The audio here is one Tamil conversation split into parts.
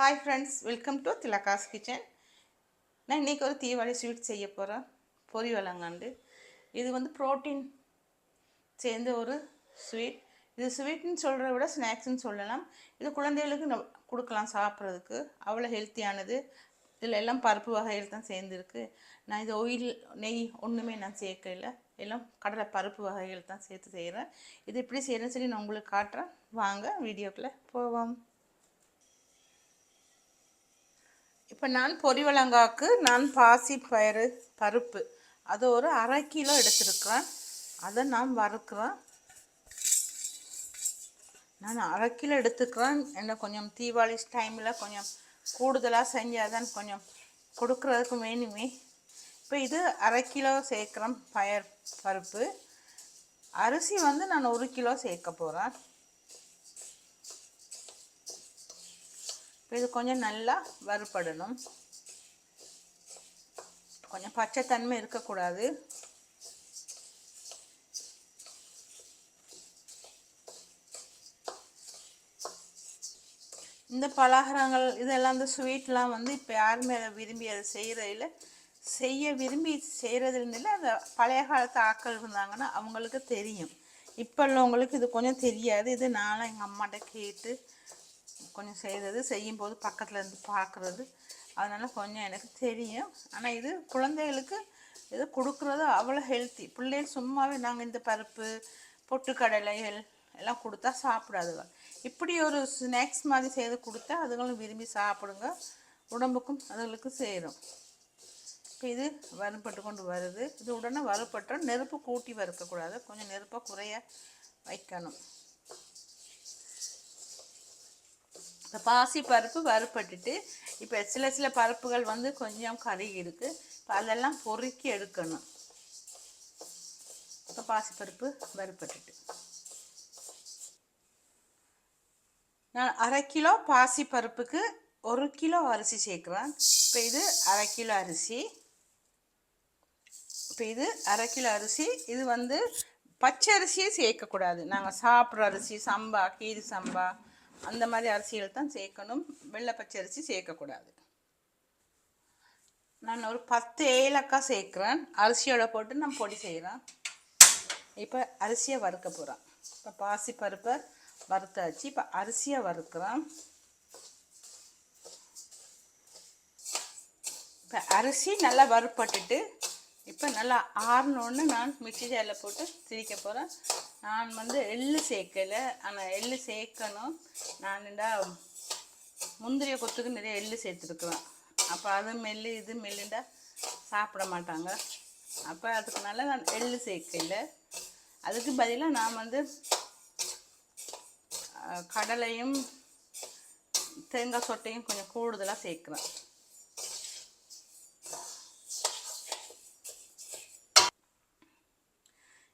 Hi friends, welcome to Thilaga's kitchen. நான் இன்றைக்கி ஒரு தீபாவளி ஸ்வீட் செய்ய போகிறேன். பொரிவலங்காண்டு. இது வந்து ப்ரோட்டீன் சேர்ந்த ஒரு ஸ்வீட். இது ஸ்வீட்னு சொல்கிறத விட ஸ்நாக்ஸ்ன்னு சொல்லலாம். இது குழந்தைகளுக்கு கொடுக்கலாம் சாப்பிட்றதுக்கு. அவ்வளோ ஹெல்த்தியானது. இதில் எல்லாம் பருப்பு வகைகள் தான் சேர்ந்துருக்கு. நான் இது ஆயில் நெய் ஒன்றுமே நான் சேர்க்கல. எல்லாம் கடலை பருப்பு வகைகள் தான் சேர்த்து செய்கிறேன். இது எப்படி செய்கிறேன்னு சொல்லி நான் உங்களுக்கு காட்டுறேன். வாங்க வீடியோக்குள்ளே போவோம். இப்போ நான் பொரிவலங்காக்கு பாசி பயிறு பருப்பு அது ஒரு 1/2 கிலோ எடுத்துருக்கிறேன். அதை நான் வறுக்கிறேன். நான் 1/2 கிலோ எடுத்துக்கிறேன். என்ன கொஞ்சம் தீபாவளி டைமில் கொஞ்சம் கூடுதலாக செஞ்சால் தான் கொஞ்சம் கொடுக்குறதுக்கு வேணுமே. இப்போ இது 1/2 கிலோ சேர்க்குறேன் பருப்பு. அரிசி வந்து நான் 1 கிலோ சேர்க்க போகிறேன். இது கொஞ்சம் நல்லா வறுபடணும். கொஞ்சம் பச்சை தன்மை இருக்கக்கூடாது. இந்த பலகாரங்கள் இதெல்லாம் இந்த ஸ்வீட்லாம் வந்து இப்போ யாருமே அதை விரும்பி அதை விரும்பி செய்கிறதுல அந்த பழைய காலத்து ஆட்கள் இருந்தாங்கன்னா அவங்களுக்கு தெரியும். இப்போ உள்ளவங்களுக்கு இது கொஞ்சம் தெரியாது. இது நானும் எங்கள் அம்மாட்ட கேட்டு கொஞ்சம் செய்யும்போது பக்கத்தில் இருந்து பார்க்குறது, அதனால் கொஞ்சம் எனக்கு தெரியும். ஆனால் இது குழந்தைகளுக்கு இது கொடுக்குறது அவ்வளோ ஹெல்த்தி. பிள்ளைகள் சும்மாவே நாங்கள் இந்த பருப்பு பொட்டுக்கடலைகள் எல்லாம் கொடுத்தா சாப்பிடாதுங்க. இப்படி ஒரு ஸ்நாக்ஸ் மாதிரி செய்து கொடுத்தா அதுகளும் விரும்பி சாப்பிடுங்க. உடம்புக்கும் அதுகளுக்கு சேரும். இப்போ இது வறுபட்டு கொண்டு வருது. இது உடனே வறுபட்டோம். நெருப்பு கூட்டி வறுக்கக்கூடாது. கொஞ்சம் நெருப்பை குறைய வைக்கணும். இப்போ பாசி பருப்பு வறுப்பட்டுட்டு இப்போ சில பருப்புகள் வந்து கொஞ்சம் கருகி இருக்குது. இப்போ அதெல்லாம் பொறுக்கி எடுக்கணும். இப்போ பாசி பருப்பு வறுப்பட்டுட்டு நான் 1/2 கிலோ பாசி பருப்புக்கு 1 கிலோ அரிசி சேர்க்குறேன். இப்போ இது 1/2 கிலோ அரிசி. இப்போ இது 1/2 கிலோ அரிசி. இது வந்து பச்சை அரிசியே சேர்க்கக்கூடாது. நாங்கள் சாப்பிட்ற அரிசி சம்பா, கீரி சம்பா அந்த மாதிரி அரிசிகள் தான் சேர்க்கணும். வெள்ளை பச்சை அரிசி சேர்க்கக்கூடாது. நான் ஒரு 10 ஏலக்காய் சேர்க்குறேன். அரிசியோட போட்டு நான் பொடி செய்கிறேன். இப்போ அரிசியை வறுக்க போகிறேன். இப்போ பாசி பருப்பை வறுத்தாச்சு. இப்போ அரிசியை வறுக்கிறேன். இப்போ அரிசி நல்லா வறுப்பட்டுட்டு இப்போ நல்லா ஆறினோன்னு நான் மிக்ஸி ஜாரில் போட்டு திரிக்க போகிறேன். நான் வந்து எள்ளு சேர்க்கலை. ஆனால் எள்ளு சேர்க்கணும். நான் முந்திரிய கொத்துக்கு நிறைய எள்ளு சேர்த்துருக்குறேன். அப்போ அது மெல்லு இது மெல்லுண்டா சாப்பிட மாட்டாங்க. அப்போ அதுக்குனால நான் எள்ளு சேர்க்கலை. அதுக்கு பதிலாக நான் வந்து கடலையும் தேங்காய் சொட்டையும் கொஞ்சம் கூடுதலாக சேர்க்குறேன்.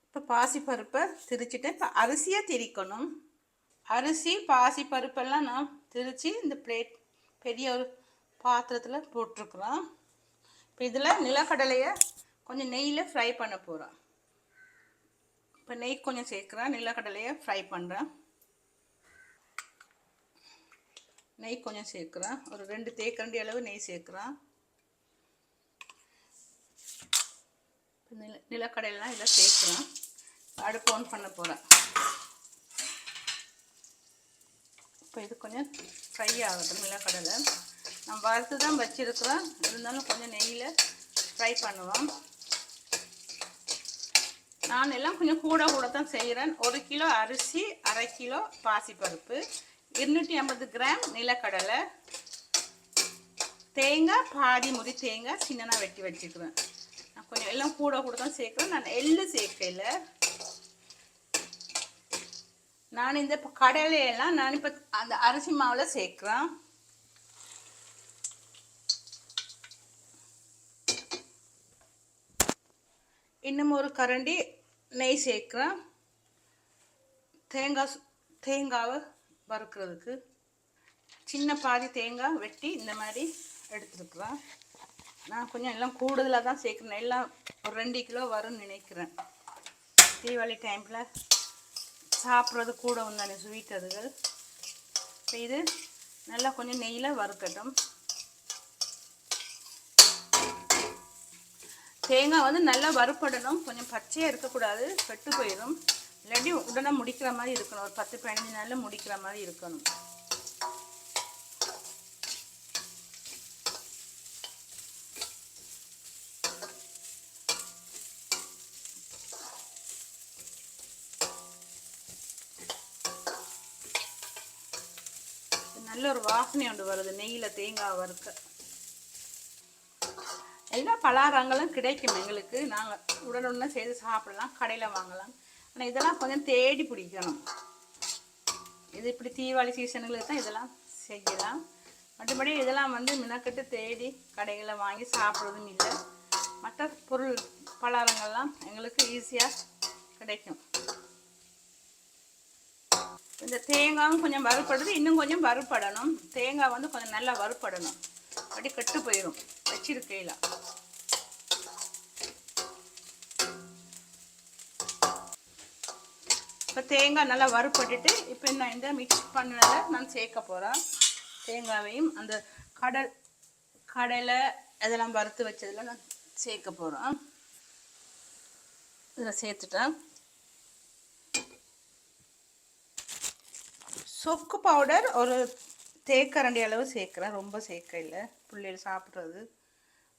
இப்போ பாசி பருப்பை திரிச்சிட்டேன். இப்போ அரிசியை திரிக்கணும். அரிசி பாசி பருப்பெல்லாம் நான் திரித்து இந்த பிளேட் பெரிய ஒரு பாத்திரத்தில் போட்டிருக்குறோம். இப்போ இதில் நிலக்கடலையை கொஞ்சம் நெய்யில் ஃப்ரை பண்ண போகிறோம். இப்போ நெய் கொஞ்சம் சேர்க்குறேன். நிலக்கடலையை ஃப்ரை பண்ணுறேன். நெய் கொஞ்சம் சேர்க்குறேன். ஒரு 2 தேக்கரண்டி அளவு நெய் சேர்க்குறேன். நிலக்கடலைலாம் இதில் சேர்க்குறேன். அடுப்பு ஆன் பண்ண போகிறேன். இப்போ இது கொஞ்சம் ஃப்ரை ஆகட்டும். நிலக்கடலை நான் வறுத்து தான் வச்சுருக்குறேன். இருந்தாலும் கொஞ்சம் நெய்யில் ஃப்ரை பண்ணுவோம். நான் எல்லாம் கொஞ்சம் கூட தான் செய்கிறேன். 1 கிலோ அரிசி, 1/2 கிலோ பாசிப்பருப்பு, 250 கிராம் நிலக்கடலை, தேங்காய் பாதி முறி தேங்காய் சின்னதாக வெட்டி வச்சுக்கிறேன். நான் கொஞ்சம் எல்லாம் கூட தான் சேர்க்குறேன். நான் எள்ளு சேர்க்கல. நான் இந்த கடலையெல்லாம் நான் இப்போ அந்த அரிசி மாவில் சேர்க்குறேன். இன்னும் ஒரு கரண்டி நெய் சேர்க்குறேன். தேங்காவை வறுக்கிறதுக்கு சின்ன பாதி தேங்காய் வெட்டி இந்த மாதிரி எடுத்துருக்குறேன். நான் கொஞ்சம் எல்லாம் கூடுதலாக தான் சேர்க்குறேன். எல்லாம் ஒரு 2 கிலோ வரும்னு நினைக்கிறேன். தீபாவளி டைமில் சாப்பிட்றது கூட வந்தானே ஸ்வீட் அதுகள். இப்போ இது நல்லா கொஞ்சம் நெய்யில் வறுக்கட்டும். தேங்காய் வந்து நல்லா வறுப்படணும், கொஞ்சம் பச்சையாக இருக்கக்கூடாது, கெட்டு போயிடும். இல்லாட்டி உடனே முடிக்கிற மாதிரி இருக்கணும், ஒரு 10-15 நாளில் முடிக்கிற மாதிரி இருக்கணும். நல்ல ஒரு வாசனை ஒன்று வருது நெய்யில் தேங்காய் வறுக்க. எல்லா பலகாரங்களும் கிடைக்கும் எங்களுக்கு, நாங்கள் உடனுடனே செய்து சாப்பிடலாம், கடையில் வாங்கலாம். ஆனால் இதெல்லாம் கொஞ்சம் தேடி பிடிக்கணும். இது இப்படி தீபாவளி சீசனுங்களுக்கு தான் இதெல்லாம் செய்யலாம். மற்றபடி இதெல்லாம் வந்து மினக்கட்டு தேடி கடைகளில் வாங்கி சாப்பிட்றதும் இல்லை. மற்ற பொருள் பலகாரங்கள்லாம் எங்களுக்கு ஈஸியாக கிடைக்கும். இந்த தேங்காயும் கொஞ்சம் வறுப்படுது, இன்னும் கொஞ்சம் வறுப்படணும். தேங்காய் வந்து கொஞ்சம் நல்லா வறுப்படணும், அப்படி கெட்டு போயிடும் வச்சிருக்கையில். இப்போ தேங்காய் நல்லா வறுப்பட்டுட்டு இப்போ நான் இந்த மிக்ஸ் பண்ணதை நான் சேர்க்க போகிறேன். தேங்காயையும் அந்த கடலை அதெல்லாம் வறுத்து வச்சதில் நான் சேர்க்க போகிறேன். இதில் சேர்த்துட்டேன். சொக்கு பவுடர் ஒரு தேக்கரண்டி அளவு சேர்க்குறேன், ரொம்ப சேர்க்க இல்லை, பிள்ளைகள் சாப்பிட்றது.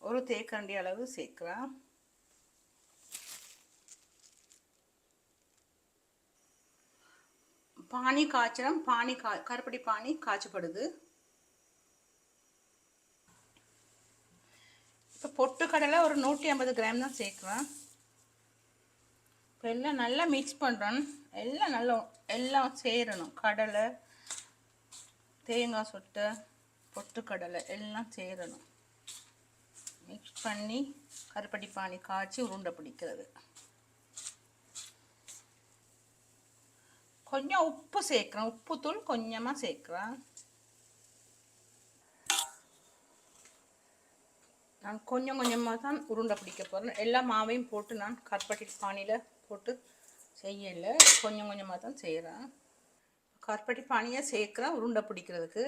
ஒரு தேக்கரண்டி அளவு சேர்க்குறேன். பானி காய்ச்சணும், கருப்பட்டி பானி காய்ச்சப்படுது. இப்போ பொட்டுக்கடலை ஒரு 150 கிராம் தான் சேர்க்குறேன். இப்போ எல்லாம் நல்லா மிக்ஸ் பண்ணுறேன். எல்லாம் சேரணும், கடலை, தேங்காய் சொட்டை, பொட்டுக்கடலை எல்லாம் சேரணும். மிக்ஸ் பண்ணி கருப்பட்டி பானி காய்ச்சி உருண்டை பிடிக்கிறது. கொஞ்சம் உப்பு சேர்க்குறேன், உப்புத்தூள் கொஞ்சமாக சேர்க்குறேன். நான் கொஞ்சம் கொஞ்சமாக தான் உருண்டை பிடிக்க போகிறேன். எல்லா மாவையும் போட்டு நான் கருப்பட்டி பானியில் போட்டு செய்யலை, கொஞ்சம் கொஞ்சமாக தான் செய்கிறேன். கருப்பட்டி பானியை சேர்க்குறேன் உருண்டை பிடிக்கிறதுக்கு.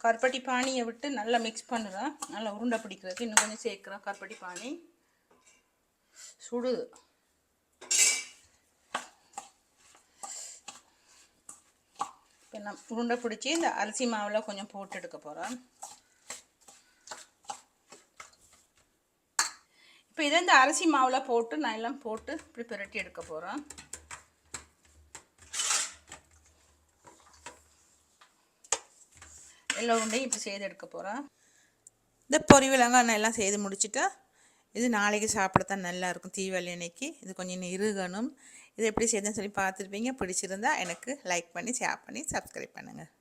கருப்பட்டி பானியை விட்டு நல்லா மிக்ஸ் பண்ணுறேன், நல்லா உருண்டை பிடிக்கிறதுக்கு இன்னும் கொஞ்சம் சேர்க்குறேன். கருப்பட்டி பானி சுடுது. இப்போ நான் உருண்டை பிடிச்சி இந்த அரிசி மாவில் கொஞ்சம் போட்டு எடுக்க போகிறேன். இப்போ இதை இந்த அரிசி மாவில் போட்டு நான் எல்லாம் போட்டு இப்படி பிரட்டி எடுக்க போகிறேன். எல்லா உருண்டையும் இப்படி செய்து எடுக்க போகிறேன். இந்த பொரிவிலங்காய் நான் எல்லாம் செய்து முடிச்சுட்டா இது நாளைக்கு சாப்பிடத்தான் நல்லாயிருக்கும். தீபாவளி அன்னைக்கு இது கொஞ்சம் இருகணும். இது எப்படி செய்யுதுன்னு சொல்லி பார்த்துருப்பீங்க. பிடிச்சிருந்தா எனக்கு லைக் பண்ணி ஷேர் பண்ணி சப்ஸ்கிரைப் பண்ணுங்கள்.